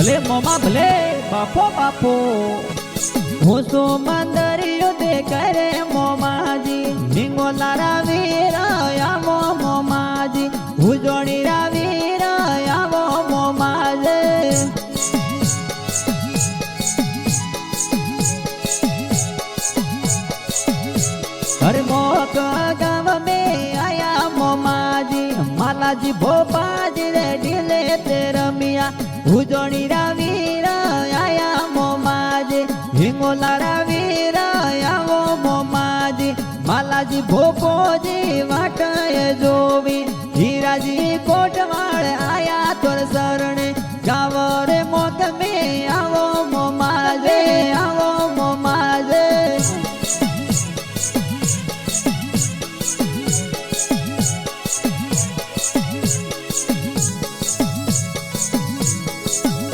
ભલે મોમાં ભલે બાપો બાપો હું તો મંદરિયો દે કરે મોમાજી હિંગોલારા વીર આવો મોમાજી ઉજોણી રા વીર આવો મોમાજી हर मोक गाँव में आया मोमाजी मालाजी भोपाजी रे ढीले तेरा मिया उजोणी रा वीर आया मोमाजी हिंगोला रा वीर आवो मोमाजी मालाजी भोपोजी वाटाए जोवी हीराजी